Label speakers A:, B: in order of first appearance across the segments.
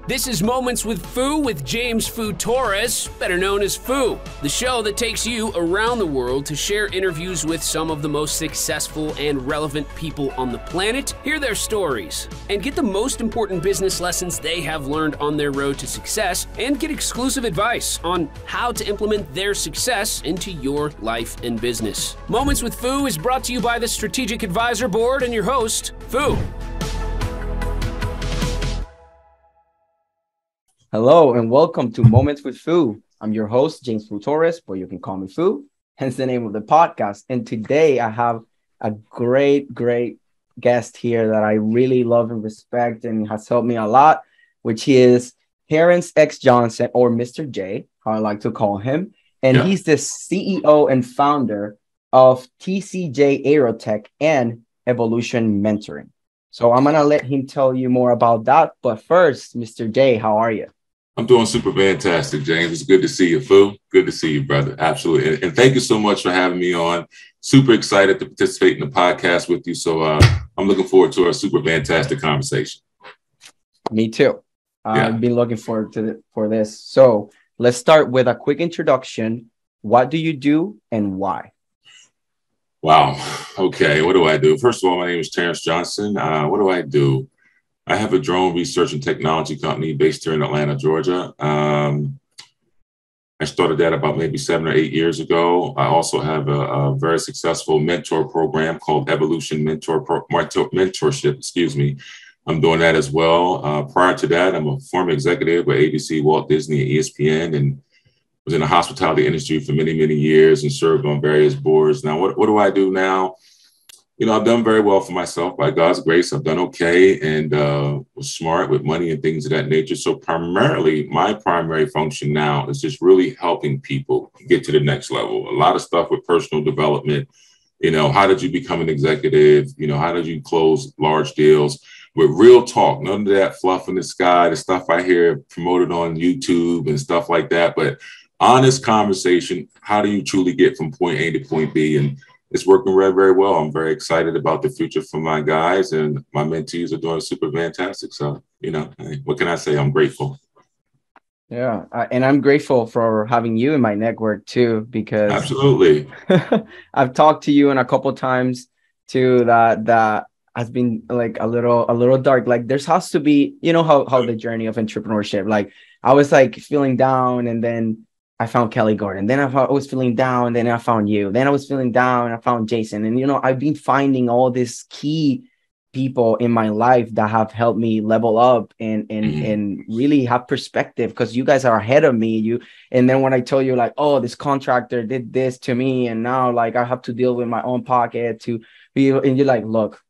A: This is Moments with Foo with James Foo Torres, better known as Foo, the show that takes you around the world to share interviews with some of the most successful and relevant people on the planet, hear their stories, and get the most important business lessons they have learned on their road to success, and get exclusive advice on how to implement their success into your life and business. Moments with Foo is brought to you by the Strategic Advisor Board and your host, Foo.
B: Hello and welcome to Moments with Foo. I'm your host, James Foo Torres, but you can call me Foo, hence the name of the podcast. And today I have a great guest here that I really love and respect and has helped me a lot, which is Terrance X Johnson, or Mr. J, how I like to call him. And he's the CEO and founder of TCJ Aerotech and Evolution Mentoring. So I'm going to let him tell you more about that. But first, Mr. J, how are you?
C: I'm doing super fantastic, James. It's good to see you, Foo. Good to see you, brother. Absolutely. And thank you so much for having me on. Super excited to participate in the podcast with you. So I'm looking forward to a super fantastic conversation.
B: Me too. I've been looking forward for this. So let's start with a quick introduction. What do you do and why?
C: Wow. Okay. What do I do? First of all, my name is Terrance Johnson. What do I do? I have a drone research and technology company based here in Atlanta, Georgia. I started that about maybe 7 or 8 years ago. I also have a very successful mentor program called Mentorship. I'm doing that as well. Prior to that, I'm a former executive with ABC, Walt Disney, and ESPN, and was in the hospitality industry for many, many years and served on various boards. Now, what do I do now? You know, I've done very well for myself by God's grace. I've done okay and was smart with money and things of that nature. So primarily, my primary function now is just really helping people get to the next level. A lot of stuff with personal development. You know, how did you become an executive? You know, how did you close large deals? With real talk, none of that fluff in the sky, the stuff I hear promoted on YouTube and stuff like that. But honest conversation, how do you truly get from point A to point B? And it's working very, very well. I'm very excited about the future for my guys, and my mentees are doing super fantastic. So, you know, what can I say? I'm grateful.
B: Yeah. And I'm grateful for having you in my network too, because
C: absolutely,
B: I've talked to you in a couple of times too, that has been like a little dark. Like there has to be, you know, how the journey of entrepreneurship, like I was like feeling down, and then I found Kelly Gordon. Then I was feeling down. Then I found you. Then I was feeling down. And I found Jason. And, you know, I've been finding all these key people in my life that have helped me level up and really have perspective, because you guys are ahead of me. And then when I tell you like, oh, this contractor did this to me, and now like I have to deal with my own pocket to be, and you're like, look,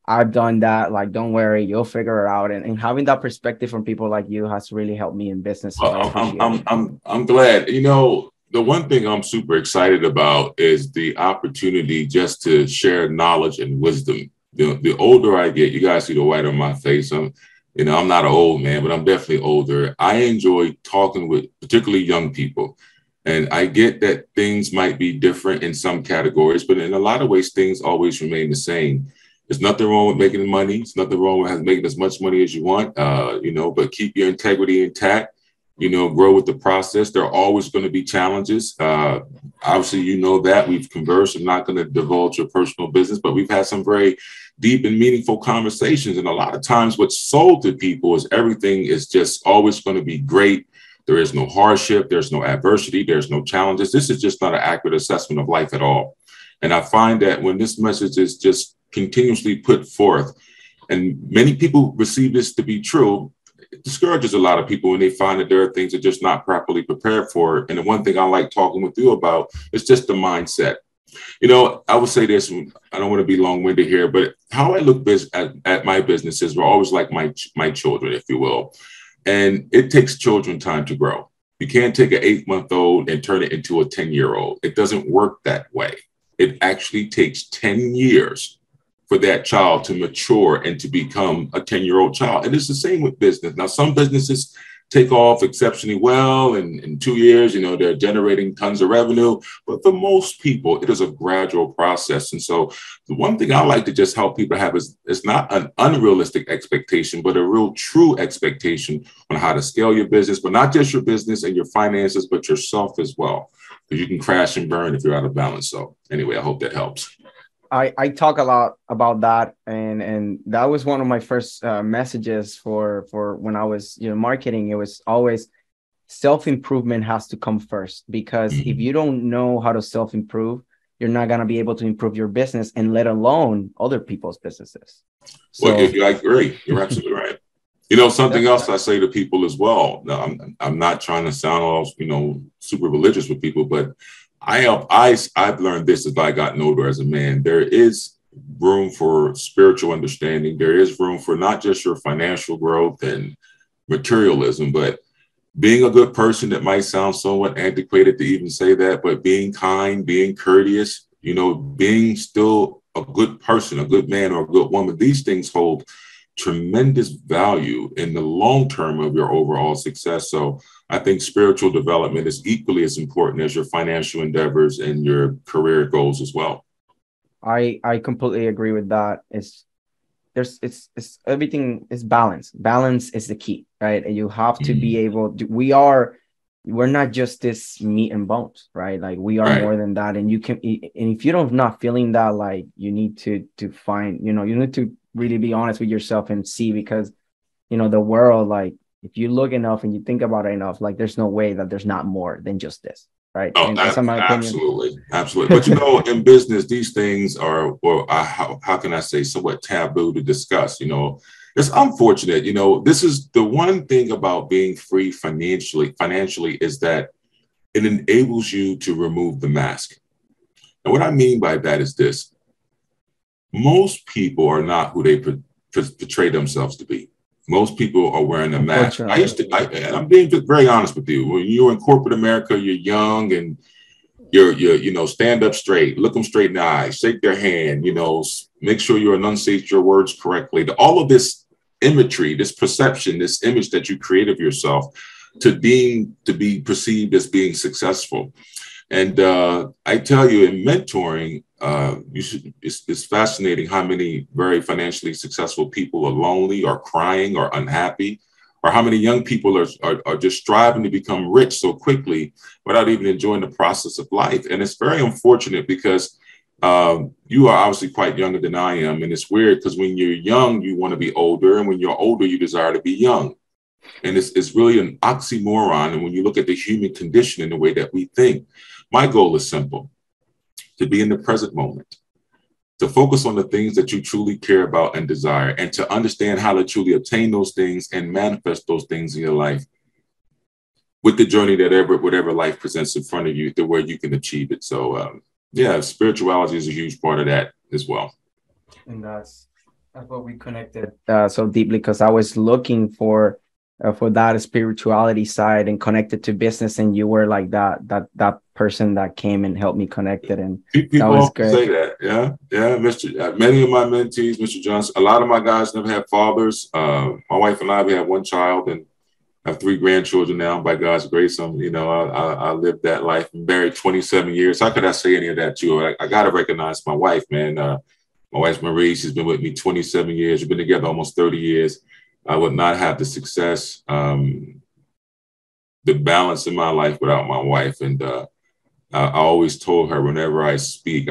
B: I've done that. Like, don't worry, you'll figure it out. And having that perspective from people like you has really helped me in business. So
C: I'm glad. You know, the one thing I'm super excited about is the opportunity just to share knowledge and wisdom. The older I get, you guys see the white on my face. I'm not an old man, but I'm definitely older. I enjoy talking with particularly young people. And I get that things might be different in some categories, but in a lot of ways, things always remain the same. There's nothing wrong with making money. There's nothing wrong with making as much money as you want, but keep your integrity intact, grow with the process. There are always going to be challenges. Obviously, you know that we've conversed. I'm not going to divulge your personal business, but we've had some very deep and meaningful conversations. And a lot of times what's sold to people is everything is just always going to be great. There is no hardship. There's no adversity. There's no challenges. This is just not an accurate assessment of life at all. And I find that when this message is just continuously put forth, and many people receive this to be true, it discourages a lot of people when they find that there are things they're just not properly prepared for. And the one thing I like talking with you about is just the mindset. You know, I would say this, I don't want to be long-winded here, but how I look at my businesses were always like my children, if you will. And it takes children time to grow. You can't take an 8-month-old and turn it into a 10-year-old. It doesn't work that way. It actually takes 10 years for that child to mature and to become a 10-year-old child. And it's the same with business. Now, some businesses take off exceptionally well. And in 2 years, they're generating tons of revenue. But for most people, it is a gradual process. And so the one thing I like to just help people have is it's not an unrealistic expectation, but a real true expectation on how to scale your business, but not just your business and your finances, but yourself as well. Because you can crash and burn if you're out of balance. So anyway, I hope that helps.
B: I talk a lot about that, and that was one of my first messages for when I was marketing. It was always self-improvement has to come first, because if you don't know how to self-improve, you're not going to be able to improve your business, and let alone other people's businesses. So,
C: well, I agree. You're absolutely right. Something else I say to people as well. Now, I'm not trying to sound all super religious with people, but I've learned this as I gotten older as a man. There is room for spiritual understanding. There is room for not just your financial growth and materialism, but being a good person. That might sound somewhat antiquated to even say that, but being kind, being courteous, being still a good person, a good man or a good woman. These things hold tremendous value in the long term of your overall success. So I think spiritual development is equally as important as your financial endeavors and your career goals as well.
B: I completely agree with that. It's everything is balance. Balance is the key, right? And you have to be able to, we're not just this meat and bones, right? Like we are more than that. And if you're not feeling that, like you need to find, you need to really be honest with yourself and see, because, the world, like if you look enough and you think about it enough, like there's no way that there's not more than just this. Right.
C: Oh, absolutely. But, in business, these things are, or how can I say, somewhat taboo to discuss. It's unfortunate. This is the one thing about being free financially is that it enables you to remove the mask. And what I mean by that is this. Most people are not who they portray themselves to be. Most people are wearing a mask. I'm being very honest with you. When you're in corporate America, you're young and you're stand up straight, look them straight in the eye, shake their hand, make sure you enunciate your words correctly. All of this imagery, this perception, this image that you create of yourself to be perceived as being successful. And I tell you, in mentoring, it's fascinating how many very financially successful people are lonely or crying or unhappy, or how many young people are just striving to become rich so quickly without even enjoying the process of life. And it's very unfortunate because you are obviously quite younger than I am. And it's weird because when you're young, you want to be older. And when you're older, you desire to be young. And it's really an oxymoron. And when you look at the human condition and the way that we think, my goal is simple: to be in the present moment, to focus on the things that you truly care about and desire, and to understand how to truly obtain those things and manifest those things in your life with the journey that whatever life presents in front of you, to where you can achieve it. So, spirituality is a huge part of that as well.
B: And that's what we connected so deeply, because I was looking for that spirituality side and connected to business, and you were like that person that came and helped me connect it. And
C: people
B: that was great.
C: Say that, many of my mentees, Mr. Johnson, a lot of my guys never had fathers. My wife and I, we have one child and have 3 grandchildren now. By God's grace, I lived that life. I'm married 27 years. How could I say any of that to you? I got to recognize my wife, man. My wife's Marie. She's been with me 27 years. We've been together almost 30 years. I would not have the success, the balance in my life without my wife. And I always told her whenever I speak,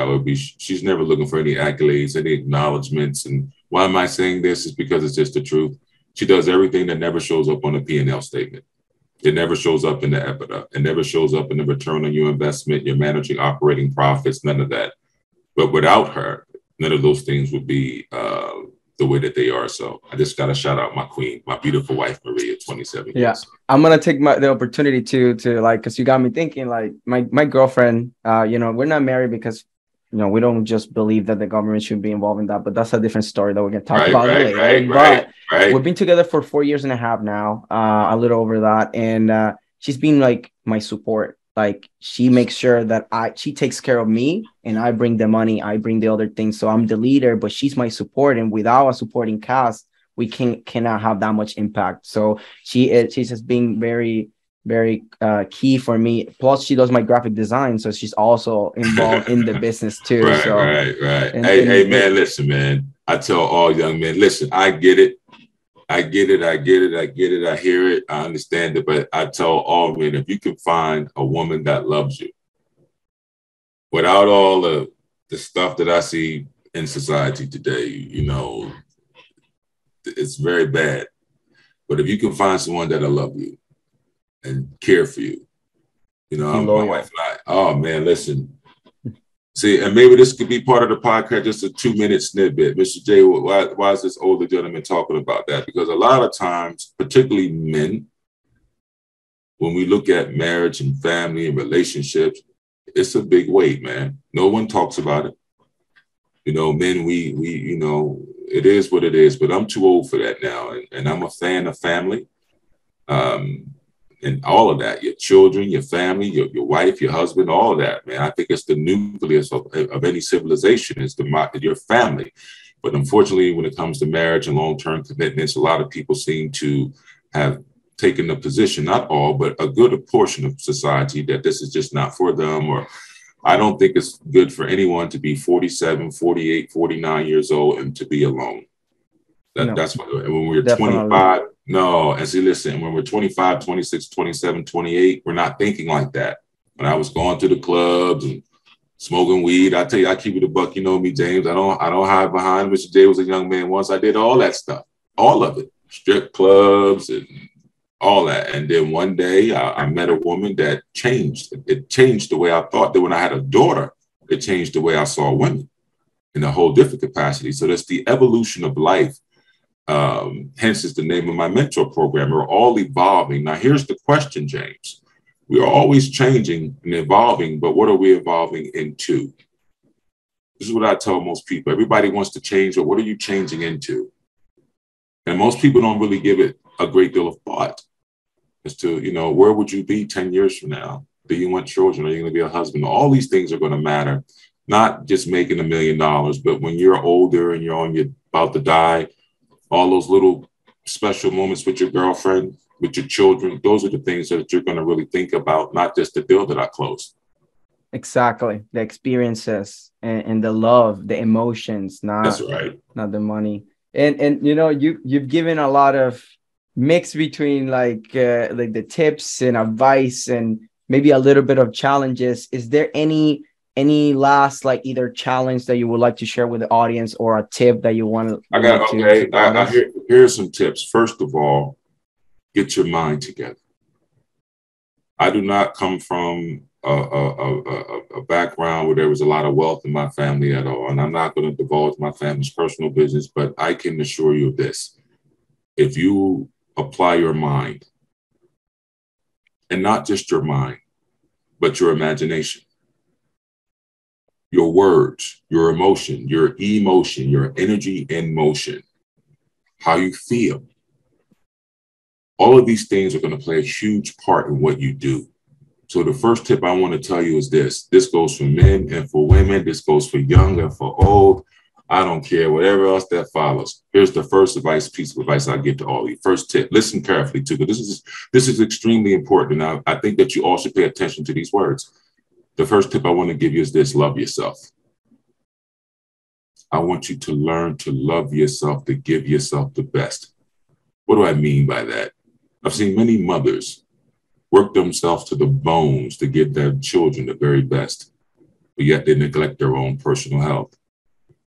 C: she's never looking for any accolades, any acknowledgments. And why am I saying this? Is because it's just the truth. She does everything that never shows up on a P&L statement. It never shows up in the EBITDA. It never shows up in the return on your investment, your managing operating profits, none of that. But without her, none of those things would be the way that they are. So I just got to shout out my queen, my beautiful wife, Maria, 27 years.
B: Yeah. I'm going to take the opportunity to because you got me thinking, like my girlfriend, we're not married because, we don't just believe that the government should be involved in that, but that's a different story that we're going to talk about later. But we've been together for 4 years and a half now, a little over that. And she's been like my support. Like she makes sure that she takes care of me, and I bring the money, I bring the other things. So I'm the leader, but she's my support. And without a supporting cast, we cannot have that much impact. So she's just being very, very key for me. Plus, she does my graphic design, so she's also involved in the business too.
C: Right,
B: So,
C: right.
B: and,
C: Hey, man, listen, man. I tell all young men, listen, I get it. I hear it. I understand it. But I tell all men, if you can find a woman that loves you without all the stuff that I see in society today, you know, it's very bad. But if you can find someone that'll love you and care for you, you know, my wife and I, oh man, listen. See, and maybe this could be part of the podcast, just a 2-minute snippet. Mr. J, why is this older gentleman talking about that? Because a lot of times, particularly men, when we look at marriage and family and relationships, it's a big weight, man. No one talks about it. You know, men, we you know, it is what it is, but I'm too old for that now. And I'm a fan of family. And all of that, your children, your family, your wife, your husband, all of that, man. I think it's the nucleus of any civilization is your family. But unfortunately, when it comes to marriage and long-term commitments, a lot of people seem to have taken the position, not all, but a good portion of society, that this is just not for them. Or I don't think it's good for anyone to be 47, 48, 49 years old and to be alone. That's what, when we're 25, no. And see, listen, when we're 25, 26, 27, 28, we're not thinking like that. When I was going to the clubs and smoking weed, I tell you, I keep it a buck. You know me, James. I don't hide behind. Mr. J was a young man once. I did all that stuff, all of it, strip clubs and all that. And then one day I met a woman that changed. It changed the way I thought. That when I had a daughter, it changed the way I saw women in a whole different capacity. So that's the evolution of life. Hence is the name of my mentor program. We're all evolving. Now, here's the question, James. We are always changing and evolving, but what are we evolving into? This is what I tell most people. Everybody wants to change, but what are you changing into? And most people don't really give it a great deal of thought as to, you know, where would you be 10 years from now? Do you want children? Are you going to be a husband? All these things are going to matter, not just making $1 million, but when you're older and you're about to die, all those little special moments with your girlfriend, with your children, those are the things that you're going to really think about, not just the deal that I closed.
B: Exactly. The experiences and the love, the emotions,
C: That's right.
B: Not the money. And you know, you've given a lot of mix between like the tips and advice and maybe a little bit of challenges. Is there any last, like, either challenge that you would like to share with the audience or a tip that you want to?
C: Here's some tips. First of all, get your mind together. I do not come from a background where there was a lot of wealth in my family at all. And I'm not going to divulge my family's personal business, but I can assure you of this. If you apply your mind, and not just your mind, but your imagination, your words, your emotion, your energy in motion, how you feel. All of these things are going to play a huge part in what you do. So the first tip I want to tell you is this. This goes for men and for women. This goes for young and for old. I don't care, whatever else that follows. Here's the first piece of advice I give to all of you. First tip, listen carefully too, because this is extremely important. Now, I think that you all should pay attention to these words. The first tip I want to give you is this: love yourself. I want you to learn to love yourself, to give yourself the best. What do I mean by that? I've seen many mothers work themselves to the bones to give their children the very best, but yet they neglect their own personal health.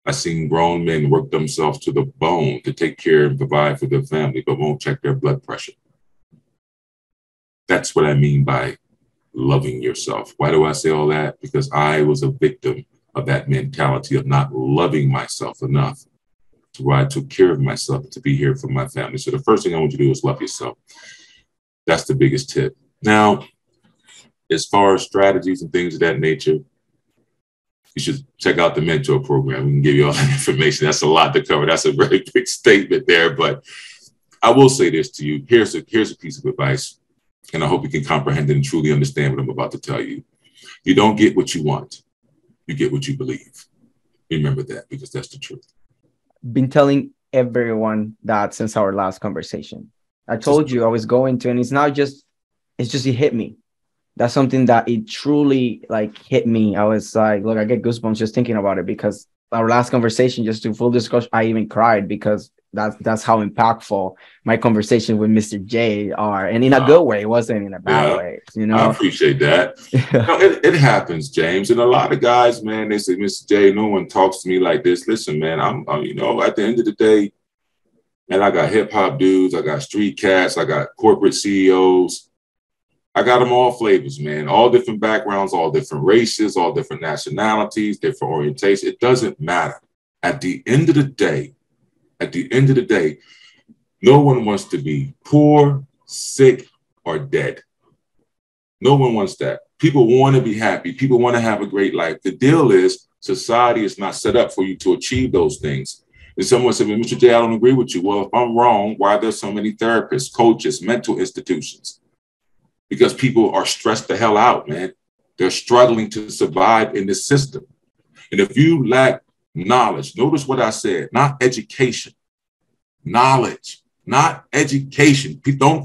C: I've seen grown men work themselves to the bone to take care and provide for their family, but won't check their blood pressure. That's what I mean by loving yourself. Why do I say all that? Because I was a victim of that mentality of not loving myself enough to where I took care of myself to be here for my family. So the first thing I want you to do is love yourself. That's the biggest tip. Now, as far as strategies and things of that nature, you should check out the mentor program. We can give you all that information. That's a lot to cover. That's a very big statement there, but I will say this to you. Here's a piece of advice, and I hope you can comprehend and truly understand what I'm about to tell you. You don't get what you want. You get what you believe. Remember that, because that's the truth.
B: Been telling everyone that since our last conversation. I told you I was going to, and it's not just, it's just, it hit me. That's something that it truly like hit me. I was like, look, I get goosebumps just thinking about it, because our last conversation, just to full discussion, I even cried, because that's how impactful my conversation with Mr. J are, and in a good way. It wasn't in a bad way, you know.
C: I appreciate that. It happens, James, and a lot of guys, man, they say, Mr. J, no one talks to me like this. Listen, man, I'm you know, at the end of the day, man, I got hip hop dudes, I got street cats, I got corporate CEOs. I got them all flavors, man, all different backgrounds, all different races, all different nationalities, different orientations. It doesn't matter. At the end of the day, no one wants to be poor, sick, or dead. No one wants that. People want to be happy. People want to have a great life. The deal is society is not set up for you to achieve those things. And someone said, well, Mr. J, I don't agree with you. Well, if I'm wrong, why are there so many therapists, coaches, mental institutions? Because people are stressed the hell out, man. They're struggling to survive in this system. And if you lack knowledge, notice what I said, not education, knowledge, not education. Don't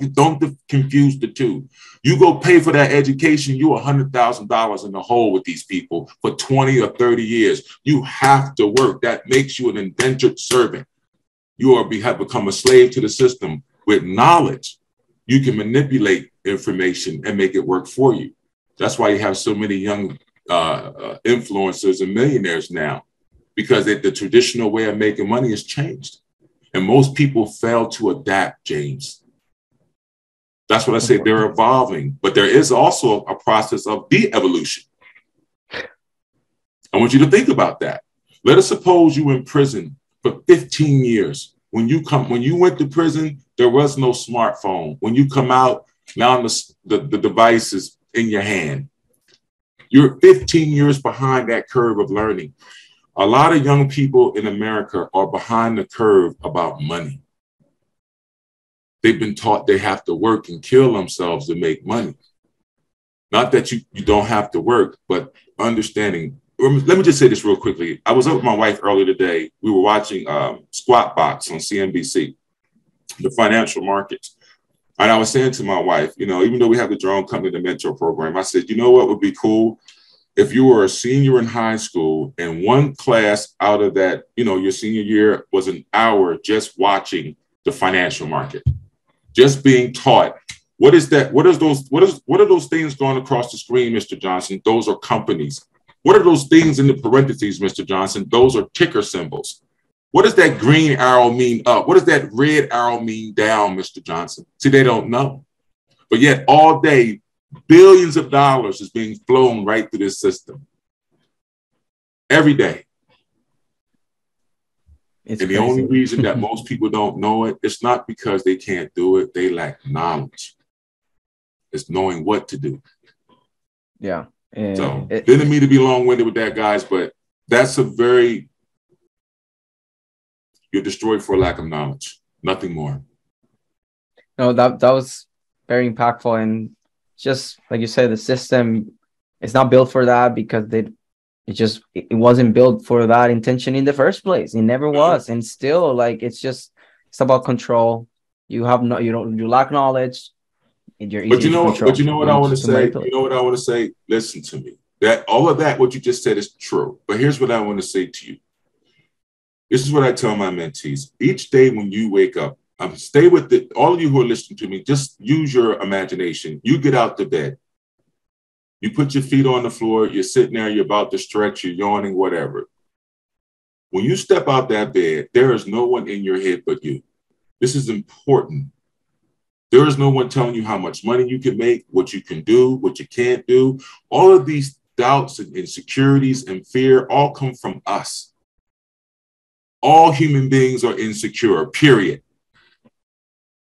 C: confuse the two. You go pay for that education, you're $100,000 in the hole with these people for 20 or 30 years. You have to work. That makes you an indentured servant. You have become a slave to the system. With knowledge, you can manipulate information and make it work for you. That's why you have so many young influencers and millionaires now, because the traditional way of making money has changed. And most people fail to adapt, James. That's what I say. They're evolving, but there is also a process of de-evolution. I want you to think about that. Let us suppose you were in prison for 15 years. When you went to prison, there was no smartphone. When you come out, now the device is in your hand. You're 15 years behind that curve of learning. A lot of young people in America are behind the curve about money. They've been taught they have to work and kill themselves to make money. Not that you don't have to work, but understanding. Let me just say this real quickly. I was up with my wife earlier today. We were watching Squat Box on CNBC, the financial markets. And I was saying to my wife, you know, even though we have the drone company, the mentor program, I said, you know what would be cool? If you were a senior in high school and one class out of that, you know, your senior year was an hour just watching the financial market, just being taught. What is that? What are those things going across the screen, Mr. Johnson? Those are companies. What are those things in the parentheses, Mr. Johnson? Those are ticker symbols. What does that green arrow mean up? What does that red arrow mean down, Mr. Johnson? See, they don't know. But yet all day, billions of dollars is being flown right through this system every day. And the only reason that most people don't know it, it's not because they can't do it. They lack knowledge. It's knowing what to do.
B: Yeah.
C: So didn't mean to be long-winded with that, guys, but that's you're destroyed for lack of knowledge. Nothing more.
B: No, that was very impactful. And just like you said, the system is not built for that, because it wasn't built for that intention in the first place. It never was. And still, like, it's about control. You lack knowledge.
C: But you know what I want to say? You know what I want to say? Listen to me. That all of that, what you just said, is true. But here's what I want to say to you. This is what I tell my mentees. Each day when you wake up, stay with it. All of you who are listening to me, just use your imagination. You get out the bed. You put your feet on the floor. You're sitting there. You're about to stretch. You're yawning, whatever. When you step out that bed, there is no one in your head but you. This is important. There is no one telling you how much money you can make, what you can do, what you can't do. All of these doubts and insecurities and fear all come from us. All human beings are insecure, period.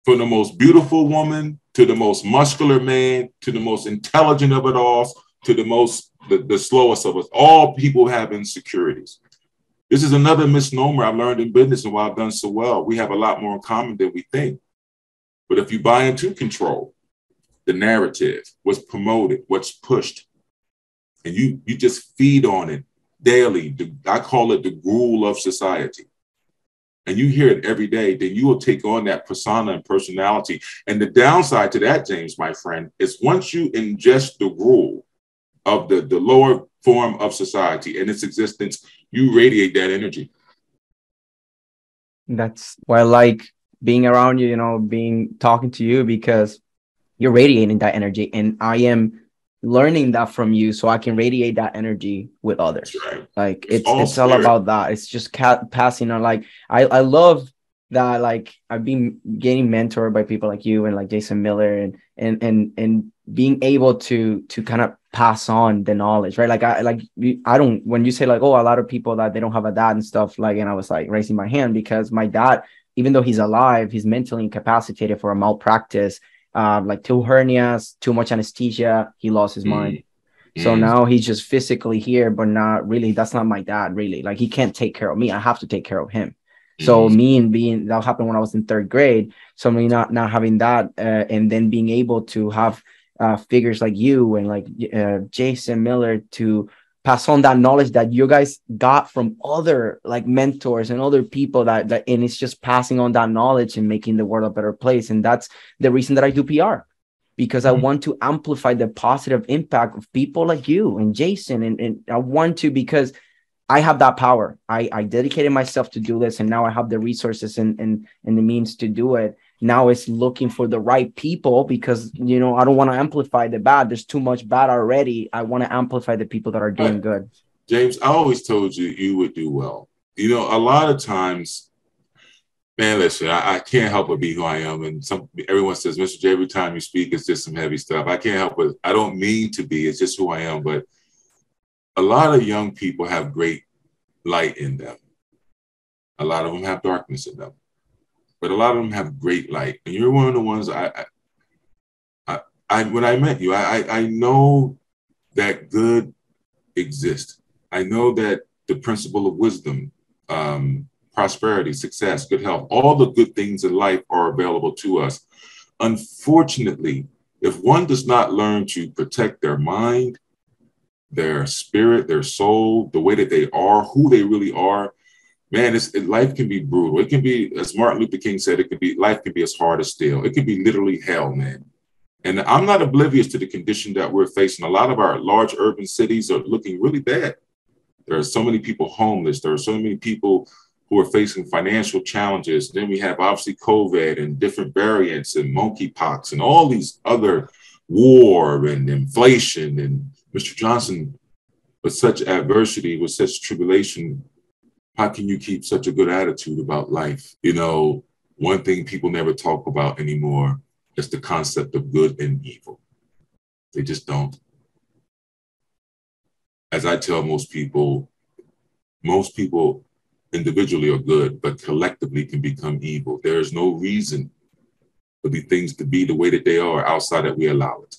C: From the most beautiful woman to the most muscular man, to the most intelligent of it all, to the slowest of us. All people have insecurities. This is another misnomer I've learned in business and why I've done so well. We have a lot more in common than we think. But if you buy into control, the narrative, what's promoted, what's pushed, and you just feed on it daily, I call it the gruel of society. and you hear it every day, then you will take on that persona and personality. And the downside to that, James, my friend, is once you ingest the rule of the lower form of society and its existence, you radiate that energy.
B: That's why I like being around you, talking to you, because you're radiating that energy, and I am learning that from you so I can radiate that energy with others.
C: That's right.
B: Like it's all about that. It's just passing on. Like I love that. Like I've been getting mentored by people like you and like Jason Miller, and being able to kind of pass on the knowledge, right? Like I don't, when you say like, oh, a lot of people that they don't have a dad and stuff, like, and I was like raising my hand because my dad, even though he's alive, he's mentally incapacitated for a malpractice, like 2 hernias, too much anesthesia. He lost his mind. So now he's just physically here, but not really. That's not my dad, really. Like he can't take care of me. I have to take care of him. So me and being, that happened when I was in 3rd grade. So me not having that, and then being able to have figures like you and like Jason Miller to pass on that knowledge that you guys got from other like mentors and other people that and it's just passing on that knowledge and making the world a better place. And that's the reason that I do PR, because I want to amplify the positive impact of people like you and Jason. And I want to, because I have that power. I dedicated myself to do this, and now I have the resources and the means to do it. Now it's looking for the right people, because, I don't want to amplify the bad. There's too much bad already. I want to amplify the people that are doing good.
C: James, I always told you you would do well. A lot of times, man, listen, I can't help but be who I am. And everyone says, Mr. J, every time you speak, it's just some heavy stuff. I can't help it. I don't mean to be. It's just who I am. But a lot of young people have great light in them. A lot of them have darkness in them. But a lot of them have great light. And you're one of the ones when I met you, I know that good exists. I know that the principle of wisdom, prosperity, success, good health, all the good things in life are available to us. Unfortunately, if one does not learn to protect their mind, their spirit, their soul, the way that they are, who they really are, man, life can be brutal. It can be, as Martin Luther King said, life can be as hard as steel. It can be literally hell, man. And I'm not oblivious to the condition that we're facing. A lot of our large urban cities are looking really bad. There are so many people homeless. There are so many people who are facing financial challenges. Then we have obviously COVID and different variants and monkeypox and all these other war and inflation. And Mr. Johnson, with such adversity, with such tribulation, how can you keep such a good attitude about life? One thing people never talk about anymore is the concept of good and evil. They just don't. As I tell most people individually are good, but collectively can become evil. There is no reason for the things to be the way that they are outside that we allow it.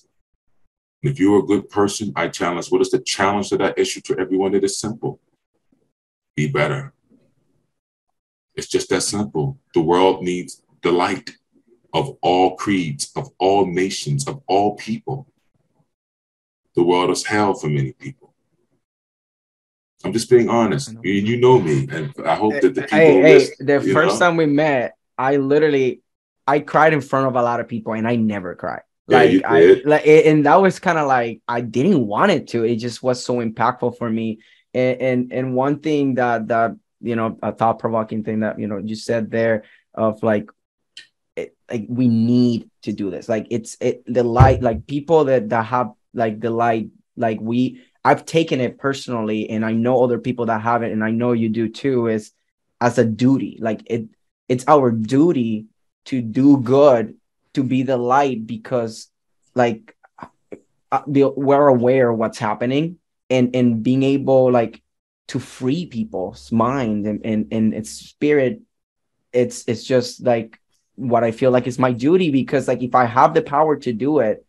C: And if you're a good person, I challenge, what is the challenge that I issue to everyone? It is simple. Be better. It's just that simple. The world needs the light of all creeds, of all nations, of all people. The world is hell for many people. I'm just being honest. You know me, and I hope that the people
B: the first time we met, I cried in front of a lot of people, and I never cry. And that was kind of like, I didn't want it to. It just was so impactful for me. And one thing that a thought-provoking thing that you said there of like we need to do this. Like the light, like people that have like the light, like I've taken it personally, and I know other people that have it, and I know you do too, is as a duty. Like it's our duty to do good, to be the light, because like we're aware of what's happening, and being able like to free people's mind and its spirit. It's just like what I feel like is my duty, because like if I have the power to do it,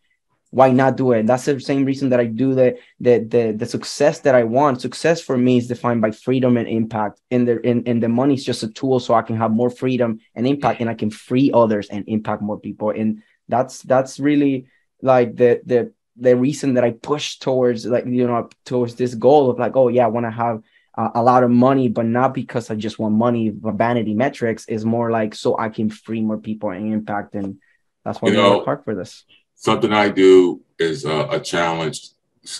B: why not do it? That's the same reason that I do the success that I want. Success for me is defined by freedom and impact, and the money is just a tool so I can have more freedom and impact, and I can free others and impact more people. And that's really like the reason that I push towards towards this goal of like, oh yeah, I want to have a lot of money, but not because I just want money, but vanity metrics is more like so I can free more people and impact. And that's why we work hard for this.
C: Something I do is a challenge,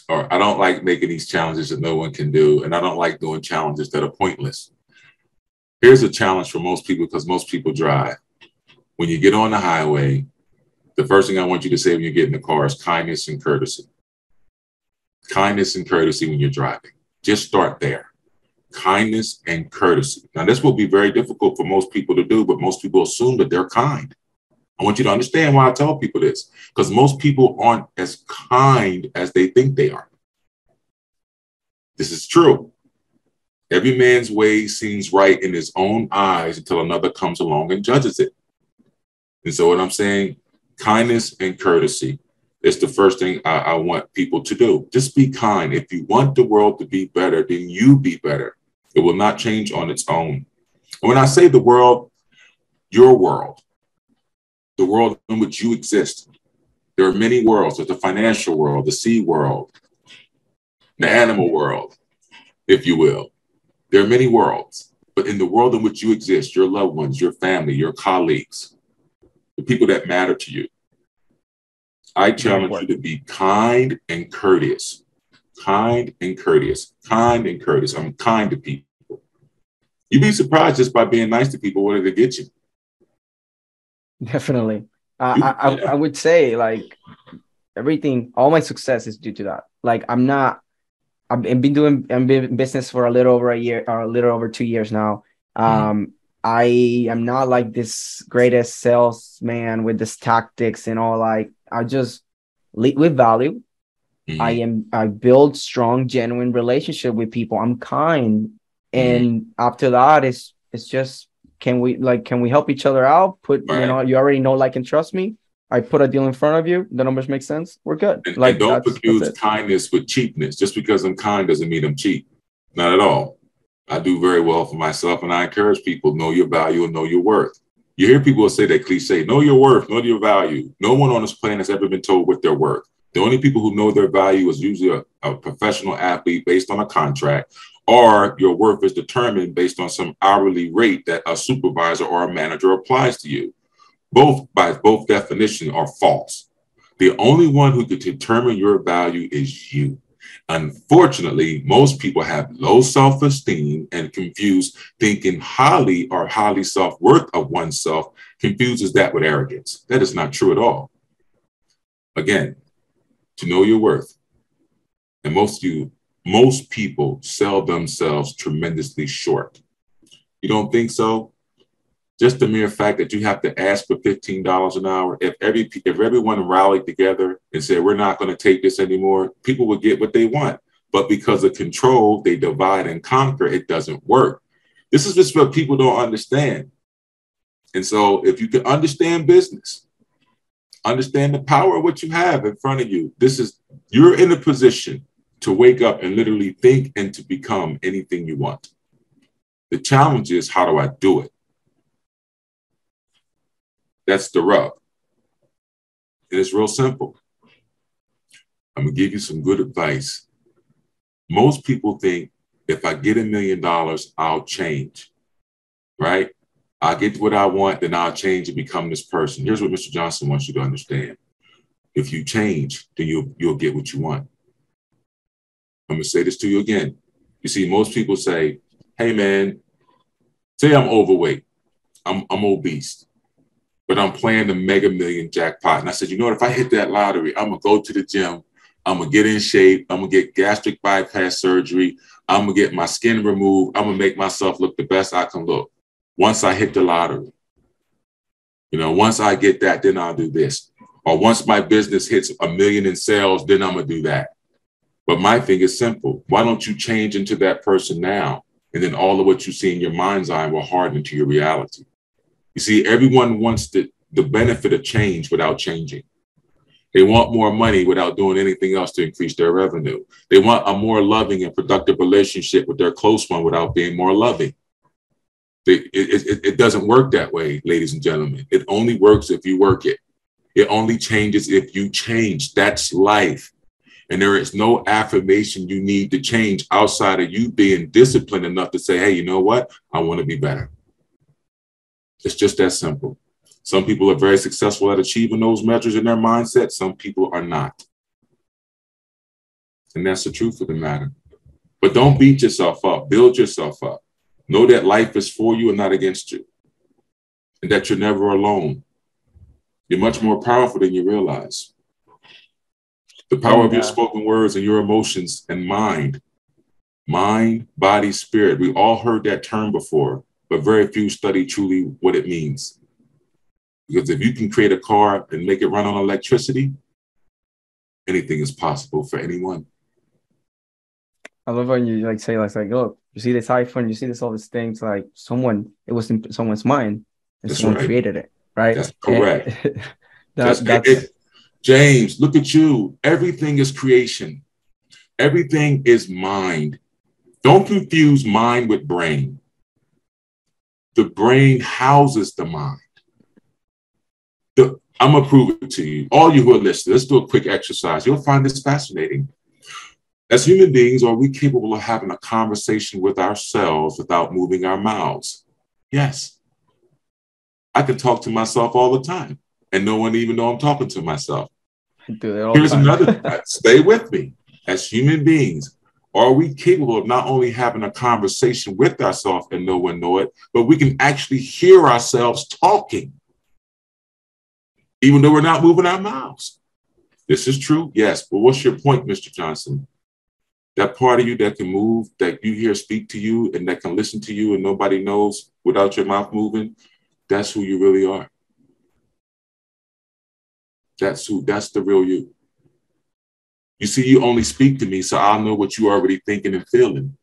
C: or I don't like making these challenges that no one can do. And I don't like doing challenges that are pointless. Here's a challenge for most people, because most people drive. When you get on the highway, the first thing I want you to say when you get in the car is kindness and courtesy. Kindness and courtesy when you're driving. Just start there. Kindness and courtesy. Now, this will be very difficult for most people to do, but most people assume that they're kind. I want you to understand why I tell people this, because most people aren't as kind as they think they are. This is true. Every man's way seems right in his own eyes until another comes along and judges it. And so what I'm saying, kindness and courtesy is the first thing I want people to do. Just be kind. If you want the world to be better, then you be better. It will not change on its own. And when I say the world, your world, the world in which you exist, there are many worlds. There's the financial world, the sea world, the animal world, if you will. There are many worlds, but in the world in which you exist, your loved ones, your family, your colleagues, the people that matter to you, I challenge you to be kind and courteous. Kind and courteous. Kind and courteous. I'm kind to people. You'd be surprised just by being nice to people, what did it get you?
B: Definitely. I would say like everything, all my success is due to that. Like I've been in business for a little over a year or a little over 2 years now. I am not like this greatest salesman with this tactics and all. Like I just lead with value. I build strong, genuine relationship with people. I'm kind. And after that, it's just, can we help each other out? You already know, like, and trust me. I put a deal in front of you. The numbers make sense. We're good.
C: And don't confuse kindness with cheapness. Just because I'm kind doesn't mean I'm cheap. Not at all. I do very well for myself, and I encourage people, know your value and know your worth. You hear people say that cliche, know your worth, know your value. No one on this planet has ever been told what they're worth. The only people who know their value is usually a professional athlete based on a contract, or your worth is determined based on some hourly rate that a supervisor or a manager applies to you. Both, by both definition, are false. The only one who could determine your value is you. Unfortunately, most people have low self-esteem and confuse thinking highly self-worth of oneself, confuses that with arrogance. That is not true at all. Again, to know your worth. And most people sell themselves tremendously short. You don't think so? Just the mere fact that you have to ask for $15 an hour, if everyone rallied together and said, we're not going to take this anymore, people would get what they want. But because of control, they divide and conquer. It doesn't work. This is just what people don't understand. And so if you can understand business, understand the power of what you have in front of you, you're in a position to wake up and literally think and to become anything you want. The challenge is, how do I do it? That's the rub. And it's real simple. I'm going to give you some good advice. Most people think if I get $1 million, I'll change, right? I'll get what I want, then I'll change and become this person. Here's what Mr. Johnson wants you to understand. If you change, then you'll get what you want. I'm going to say this to you again. You see, most people say, hey, man, say I'm overweight. I'm obese, but I'm playing the Mega Million jackpot. And I said, you know what? If I hit that lottery, I'm going to go to the gym. I'm going to get in shape. I'm going to get gastric bypass surgery. I'm going to get my skin removed. I'm going to make myself look the best I can look. Once I hit the lottery, once I get that, then I'll do this. Or once my business hits $1 million in sales, then I'm going to do that. But my thing is simple. Why don't you change into that person now? And then all of what you see in your mind's eye will harden into your reality. You see, everyone wants the benefit of change without changing. They want more money without doing anything else to increase their revenue. They want a more loving and productive relationship with their close one without being more loving. It doesn't work that way, ladies and gentlemen. It only works if you work it. It only changes if you change. That's life. And there is no affirmation you need to change outside of you being disciplined enough to say, hey, you know what? I want to be better. It's just that simple. Some people are very successful at achieving those measures in their mindset. Some people are not. And that's the truth of the matter. But don't beat yourself up. Build yourself up. Know that life is for you and not against you. And that you're never alone. You're much more powerful than you realize. The power of your spoken words and your emotions and mind, body, spirit. We all heard that term before, but very few study truly what it means. Because if you can create a car and make it run on electricity, anything is possible for anyone.
B: I love when you say, look, you see this iPhone, you see this, all these things, like it was in someone's mind and
C: That's
B: someone
C: right.
B: created it, right?
C: That's correct.
B: That's
C: James, look at you. Everything is creation. Everything is mind. Don't confuse mind with brain. The brain houses the mind. I'm going to prove it to you. All you who are listening, let's do a quick exercise. You'll find this fascinating. As human beings, are we capable of having a conversation with ourselves without moving our mouths? Yes. I can talk to myself all the time, and no one even know I'm talking to myself. Here's another, stay with me. As human beings, are we capable of not only having a conversation with ourselves and no one know it, but we can actually hear ourselves talking, even though we're not moving our mouths? This is true, yes. But what's your point, Mr. Johnson? That part of you that can move, that you hear speak to you and that can listen to you and nobody knows without your mouth moving, that's who you really are. That's the real you. You see, you only speak to me, so I'll know what you're already thinking and feeling.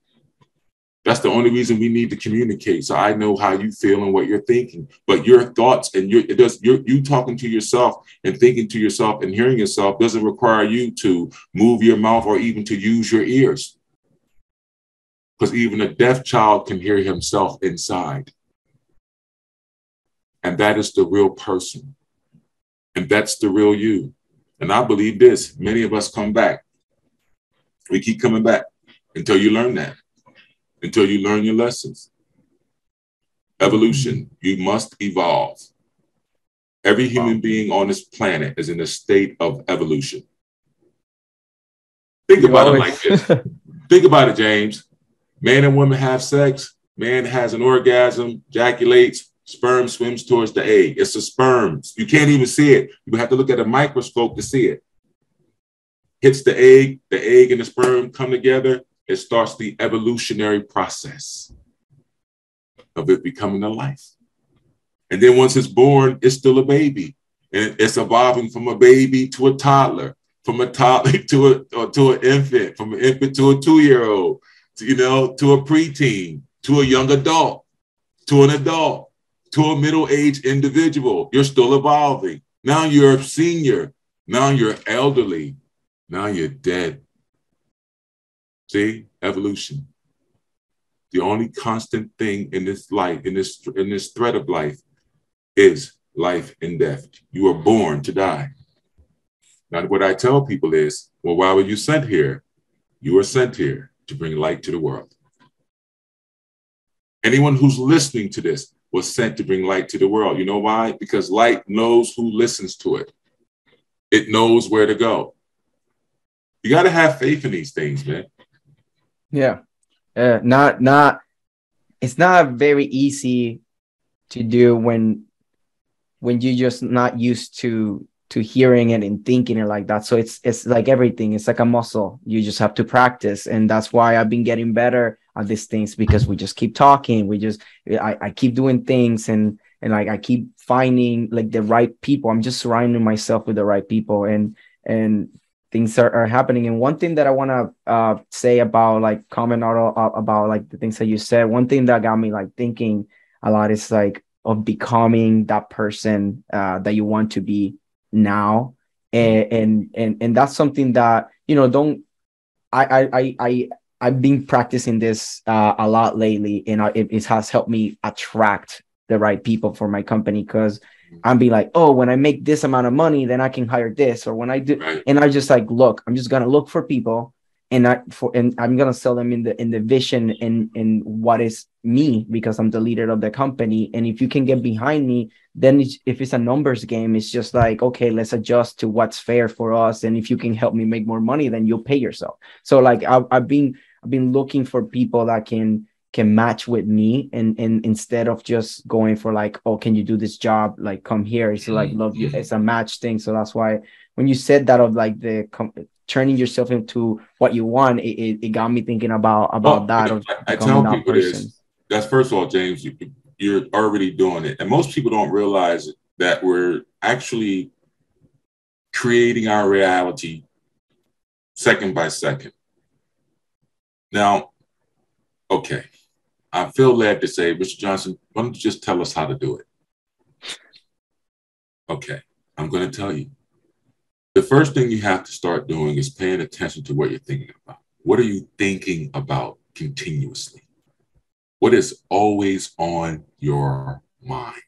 C: That's the only reason we need to communicate, so I know how you feel and what you're thinking. But your thoughts and you talking to yourself and thinking to yourself and hearing yourself doesn't require you to move your mouth or even to use your ears. Because even a deaf child can hear himself inside. And that is the real person. And that's the real you. And I believe this, many of us come back. We keep coming back until you learn that, until you learn your lessons. Evolution, you must evolve. Every human being on this planet is in a state of evolution. Think about it like this. Think about it, James. Man and woman have sex. Man has an orgasm, ejaculates. Sperm swims towards the egg. It's a sperm. You can't even see it. You have to look at a microscope to see it. Hits the egg and the sperm come together. It starts the evolutionary process of it becoming a life. And then once it's born, it's still a baby. And it's evolving from a baby to a toddler, from a toddler to an infant, from an infant to a 2-year-old, to a preteen, to a young adult, to an adult, to a middle-aged individual. You're still evolving. Now you're a senior. Now you're elderly. Now you're dead. See, evolution. The only constant thing in this life, in this thread of life, is life and death. You are born to die. Now, what I tell people is, well, why were you sent here? You were sent here to bring light to the world. Anyone who's listening to this was sent to bring light to the world. You know why? Because light knows who listens to it. It knows where to go. You got to have faith in these things, man.
B: Yeah. It's not very easy to do when you're just not used to hearing it and thinking it like that. So it's like everything. It's like a muscle. You just have to practice. And that's why I've been getting better at these things, because we just keep talking. I keep doing things and like I keep finding like the right people. I'm just surrounding myself with the right people and things are happening. And one thing that I want to say about like comment about like the things that you said, one thing that got me like thinking a lot is like of becoming that person that you want to be now. And that's something that, I've been practicing this a lot lately, and it has helped me attract the right people for my company, because and be like, oh, when I make this amount of money, then I can hire this, or when I do, and I just like, look, I'm just gonna look for people, and I'm gonna sell them in the vision and what is me, because I'm the leader of the company. And if you can get behind me, then if it's a numbers game, it's just like, okay, let's adjust to what's fair for us. And if you can help me make more money, then you'll pay yourself. So like I've been looking for people that can match with me, and instead of just going for like, oh, can you do this job, like come here, it's like, love you, it's a match thing. So that's why when you said that of like turning yourself into what you want, it got me thinking about that. Of
C: I tell people this, that's first of all, James, you're already doing it, and most people don't realize that we're actually creating our reality second by second. Now, okay, I feel led to say, Mr. Johnson, why don't you just tell us how to do it? Okay, I'm going to tell you. The first thing you have to start doing is paying attention to what you're thinking about. What are you thinking about continuously? What is always on your mind?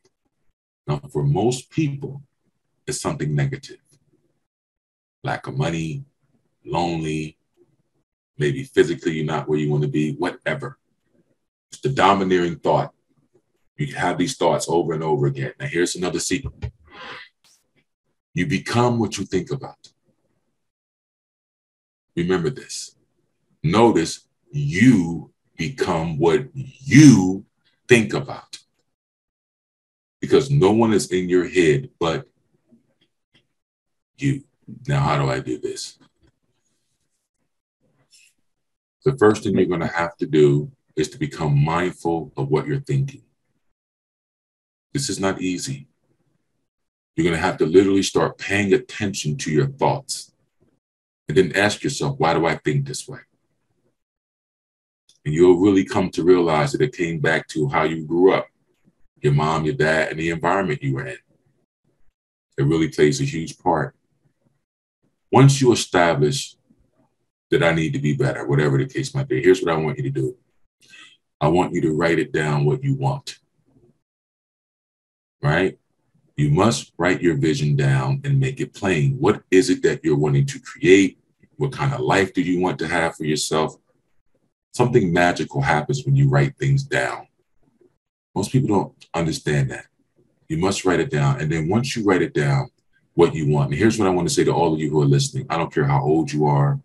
C: Now, for most people, it's something negative. Lack of money, lonely, maybe physically you're not where you want to be, whatever. It's the domineering thought. You have these thoughts over and over again. Now, here's another secret. You become what you think about. Remember this. Notice you become what you think about. Because no one is in your head but you. Now, how do I do this? The first thing you're going to have to do is to become mindful of what you're thinking. This is not easy. You're going to have to literally start paying attention to your thoughts and then ask yourself, why do I think this way? And you'll really come to realize that it came back to how you grew up, your mom, your dad, and the environment you were in. It really plays a huge part. Once you establish that I need to be better, whatever the case might be, here's what I want you to do. I want you to write it down what you want, right? You must write your vision down and make it plain. What is it that you're wanting to create? What kind of life do you want to have for yourself? Something magical happens when you write things down. Most people don't understand that. You must write it down. And then once you write it down, what you want. And here's what I want to say to all of you who are listening. I don't care how old you are.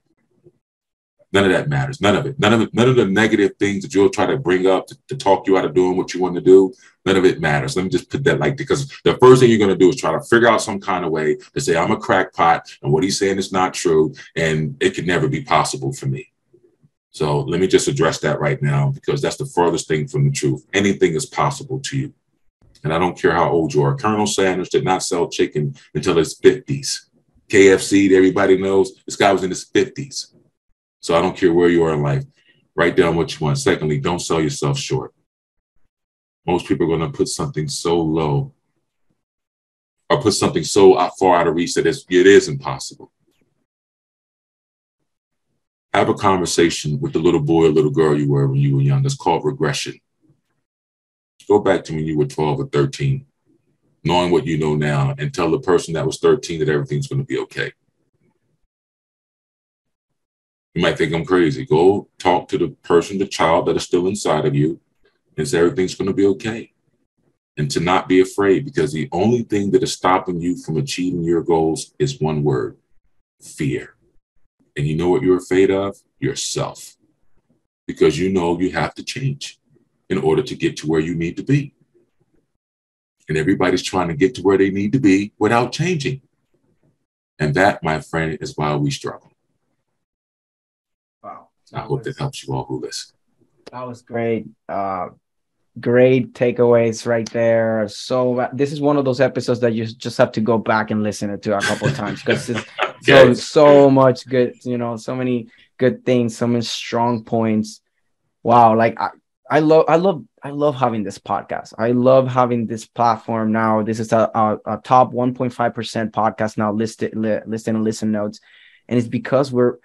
C: None of that matters. None of it. None of the negative things that you'll try to bring up to talk you out of doing what you want to do. None of it matters. Let me just put that like, because the first thing you're going to do is try to figure out some kind of way to say, I'm a crackpot and what he's saying is not true. And it could never be possible for me. So let me just address that right now, because that's the furthest thing from the truth. Anything is possible to you. And I don't care how old you are. Colonel Sanders did not sell chicken until his 50s. KFC, everybody knows, this guy was in his 50s. So I don't care where you are in life. Write down what you want. Secondly, don't sell yourself short. Most people are going to put something so low or put something so far out of reach that it is impossible. Have a conversation with the little boy or little girl you were when you were young. It's called regression. Go back to when you were 12 or 13, knowing what you know now, and tell the person that was 13 that everything's going to be okay. You might think I'm crazy. Go talk to the person, the child that is still inside of you, and say everything's going to be okay. And to not be afraid, because the only thing that is stopping you from achieving your goals is one word: fear. And you know what you're afraid of? Yourself. Because you know you have to change in order to get to where you need to be. And everybody's trying to get to where they need to be without changing. And that, my friend, is why we struggle.
B: Wow.
C: I hope that helps you all who listen.
B: That was great. Great takeaways right there. So this is one of those episodes that you just have to go back and listen to a couple of times, because it's so much good, so many good things, so many strong points. Wow. Like I love having this podcast. I love having this platform now. This is a top 1.5% podcast now listed in Listen Notes. And it's because we're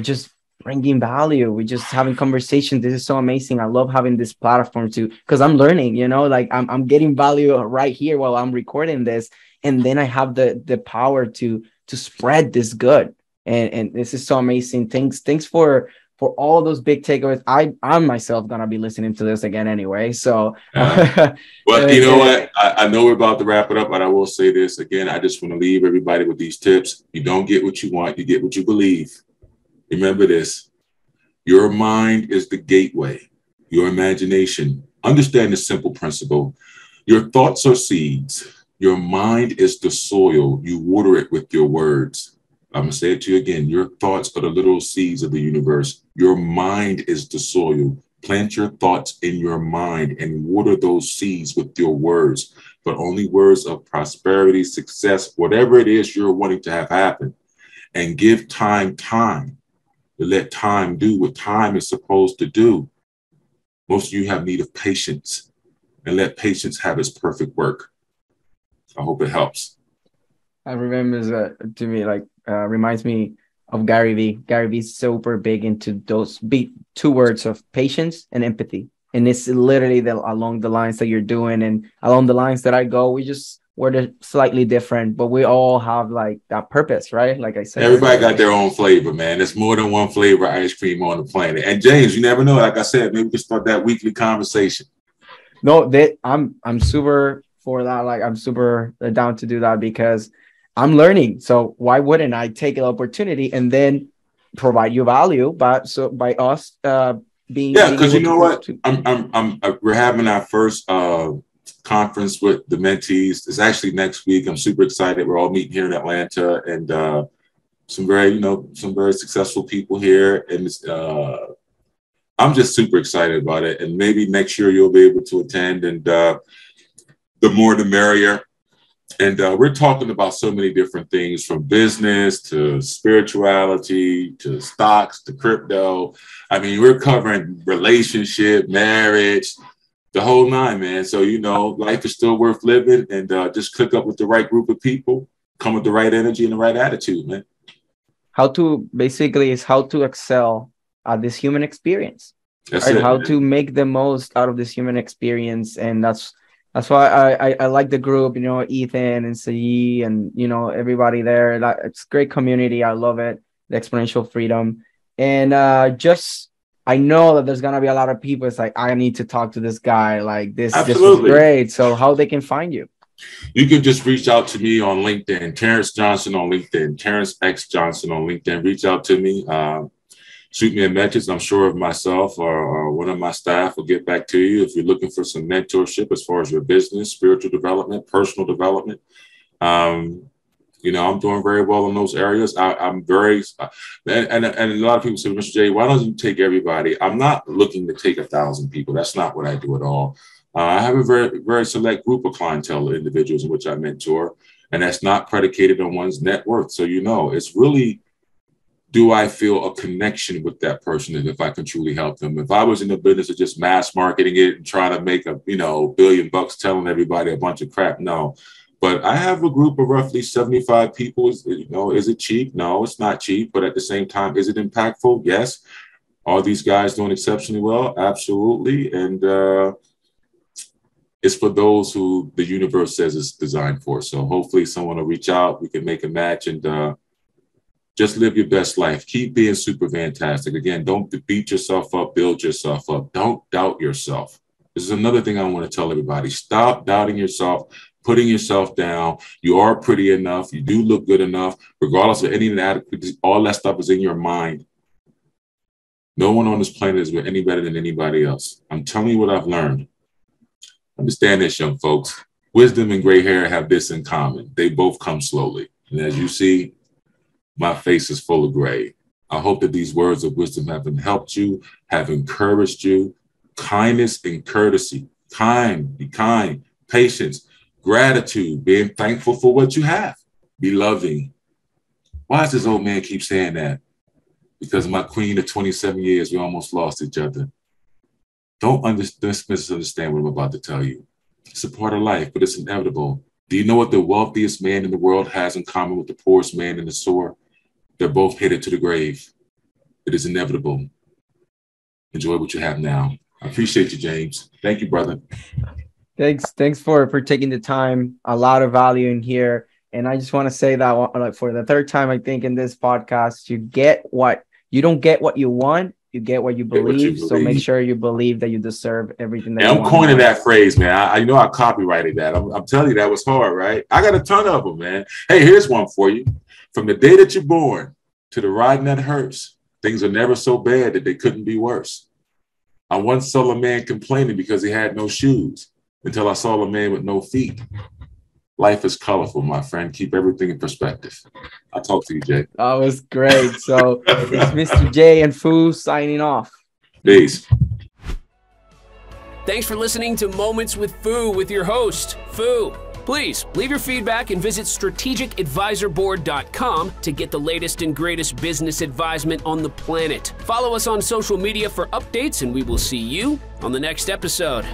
B: just bringing value. We're just having conversations. This is so amazing. I love having this platform too, because I'm learning, like I'm getting value right here while I'm recording this. And then I have the power to spread this good. And this is so amazing. Thanks for all those big takeaways. I'm myself gonna be listening to this again anyway. So
C: but you know what? I know we're about to wrap it up, but I will say this again. I just want to leave everybody with these tips. You don't get what you want, you get what you believe. Remember this. Your mind is the gateway, your imagination. Understand the simple principle. Your thoughts are seeds. Your mind is the soil. You water it with your words. I'm going to say it to you again. Your thoughts are the little seeds of the universe. Your mind is the soil. Plant your thoughts in your mind and water those seeds with your words, but only words of prosperity, success, whatever it is you're wanting to have happen. And give time. To let time do what time is supposed to do. Most of you have need of patience, and let patience have its perfect work. I hope it helps.
B: I remember to me, reminds me of Gary Vee. Gary Vee's super big into those two words of patience and empathy. And it's literally along the lines that you're doing and along the lines that I go. We're slightly different, but we all have that purpose, right? Like I said,
C: everybody got their own flavor, man. There's more than one flavor of ice cream on the planet. And James, you never know. Like I said, maybe we can start that weekly conversation.
B: No, I'm super for that. I'm super down to do that because I'm learning. So why wouldn't I take an opportunity and then provide you value? By us being
C: because you know what, we're having our first conference with the mentees. It's actually next week. I'm super excited. We're all meeting here in Atlanta, and some very successful people here, and I'm just super excited about it. And maybe next year you'll be able to attend, and the more the merrier. And we're talking about so many different things, from business to spirituality to stocks to crypto. I mean, we're covering relationship, marriage, the whole nine, man. So, life is still worth living, and just click up with the right group of people, come with the right energy and the right attitude, man.
B: How to excel at this human experience.
C: That's it,
B: how
C: man.
B: to make the most out of this human experience. And that's why I like the group, Ethan and Sayi and, everybody there. It's a great community. I love it. The exponential freedom. And I know that there's going to be a lot of people. It's I need to talk to this guy. This is great. So how they can find you?
C: You can just reach out to me on LinkedIn, Terrance Johnson on LinkedIn, Terrance X Johnson on LinkedIn. Reach out to me. Shoot me a message. I'm sure of myself or one of my staff will get back to you if you're looking for some mentorship as far as your business, spiritual development, personal development. I'm doing very well in those areas. I'm very, and a lot of people say, Mr. J, why don't you take everybody? I'm not looking to take 1,000 people. That's not what I do at all. I have a very, very select group of clientele individuals in which I mentor, and that's not predicated on one's net worth. So, it's really, do I feel a connection with that person, and if I can truly help them? If I was in the business of just mass marketing it and trying to make $1 billion telling everybody a bunch of crap, no. But I have a group of roughly 75 people. Is it cheap? No, it's not cheap. But at the same time, is it impactful? Yes. Are these guys doing exceptionally well? Absolutely. And it's for those who the universe says it's designed for. So hopefully someone will reach out. We can make a match and just live your best life. Keep being super fantastic. Again, don't beat yourself up, build yourself up. Don't doubt yourself. This is another thing I want to tell everybody. Stop doubting yourself, putting yourself down. You are pretty enough. You do look good enough, regardless of any inadequacies. All that stuff is in your mind. No one on this planet is any better than anybody else. I'm telling you what I've learned. Understand this, young folks. Wisdom and gray hair have this in common. They both come slowly. And as you see, my face is full of gray. I hope that these words of wisdom have helped you, have encouraged you. Kindness and courtesy. Be kind, patience, gratitude, being thankful for what you have. Be loving. Why does this old man keep saying that? Because my queen of 27 years, we almost lost each other. Don't misunderstand what I'm about to tell you. It's a part of life, but it's inevitable. Do you know what the wealthiest man in the world has in common with the poorest man in the sewer? They're both headed to the grave. It is inevitable. Enjoy what you have now. I appreciate you, James. Thank you, brother.
B: Thanks for taking the time. A lot of value in here. And I just want to say that, like, for the third time, I think, in this podcast, you don't get what you want, you get what you believe. So make sure you believe that you deserve everything that you want.
C: I'm coining that phrase, man. I know I copyrighted that. I'm telling you, that was hard, right? I got a ton of them, man. Hey, here's one for you. From the day that you're born to the riding that hearse, things are never so bad that they couldn't be worse. I once saw a man complaining because he had no shoes until I saw a man with no feet. Life is colorful, my friend. Keep everything in perspective. I'll talk to you, Jay.
B: That was great. So it's Mr. J and Fu signing off.
C: Peace.
A: Thanks for listening to Moments with Fu with your host, Fu. Please leave your feedback and visit strategicadvisorboard.com to get the latest and greatest business advisement on the planet. Follow us on social media for updates, and we will see you on the next episode.